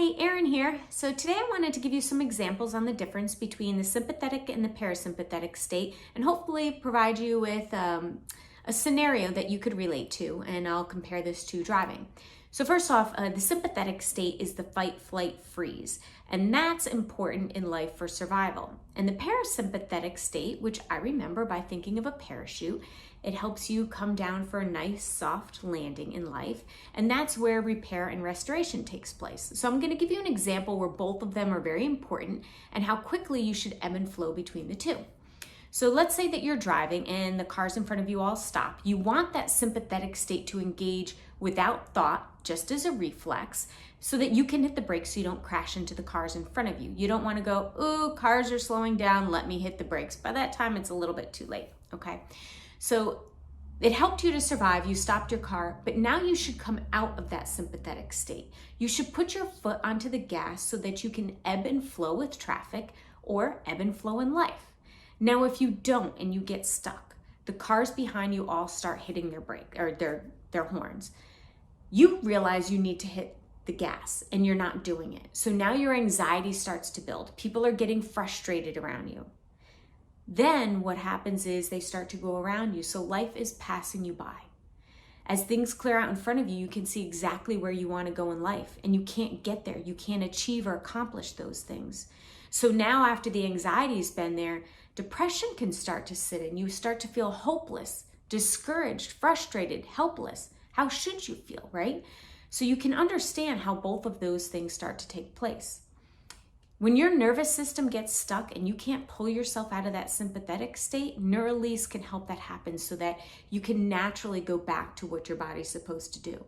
Hi, Erin here. So today I wanted to give you some examples on the difference between the sympathetic and the parasympathetic state and hopefully provide you with a scenario that you could relate to, and I'll compare this to driving. So first off, the sympathetic state is the fight, flight, freeze, and that's important in life for survival. And the parasympathetic state, which I remember by thinking of a parachute, it helps you come down for a nice soft landing in life, and that's where repair and restoration takes place. So I'm going to give you an example where both of them are very important and how quickly you should ebb and flow between the two. So let's say that you're driving and the cars in front of you all stop. You want that sympathetic state to engage without thought, just as a reflex, so that you can hit the brakes so you don't crash into the cars in front of you. You don't want to go, ooh, cars are slowing down, let me hit the brakes. By that time, it's a little bit too late, okay? So it helped you to survive, you stopped your car, but now you should come out of that sympathetic state. You should put your foot onto the gas so that you can ebb and flow with traffic or ebb and flow in life. Now, if you don't and you get stuck, the cars behind you all start hitting their brake or their horns. You realize you need to hit the gas and you're not doing it. So now your anxiety starts to build. People are getting frustrated around you. Then what happens is they start to go around you. So life is passing you by. As things clear out in front of you, you can see exactly where you want to go in life, and you can't get there. You can't achieve or accomplish those things. So now after the anxiety's been there, depression can start to sit in. You start to feel hopeless, discouraged, frustrated, helpless. How should you feel, right? So you can understand how both of those things start to take place. When your nervous system gets stuck and you can't pull yourself out of that sympathetic state, Neurolease can help that happen so that you can naturally go back to what your body's supposed to do.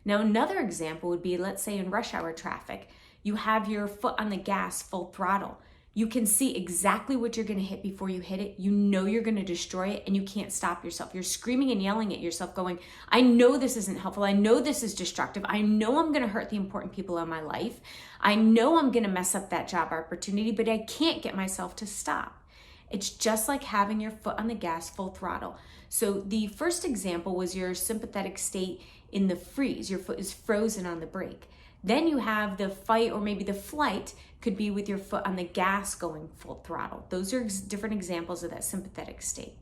Now, another example would be, let's say in rush hour traffic, you have your foot on the gas full throttle. You can see exactly what you're going to hit before you hit it. You know you're going to destroy it and you can't stop yourself. You're screaming and yelling at yourself going, I know this isn't helpful. I know this is destructive. I know I'm going to hurt the important people in my life. I know I'm going to mess up that job opportunity, but I can't get myself to stop. It's just like having your foot on the gas full throttle. So the first example was your sympathetic state in the freeze. Your foot is frozen on the brake. Then you have the fight or maybe the flight could be with your foot on the gas going full throttle. Those are different examples of that sympathetic state.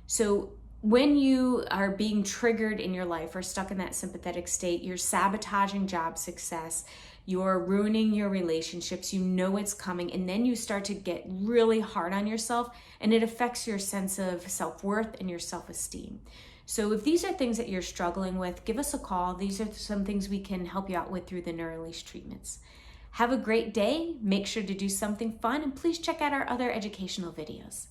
So when you are being triggered in your life or stuck in that sympathetic state, you're sabotaging job success, you're ruining your relationships, you know it's coming, and then you start to get really hard on yourself, and it affects your sense of self-worth and your self-esteem. So if these are things that you're struggling with, give us a call. These are some things we can help you out with through the Neurolease treatments. Have a great day. Make sure to do something fun, and please check out our other educational videos.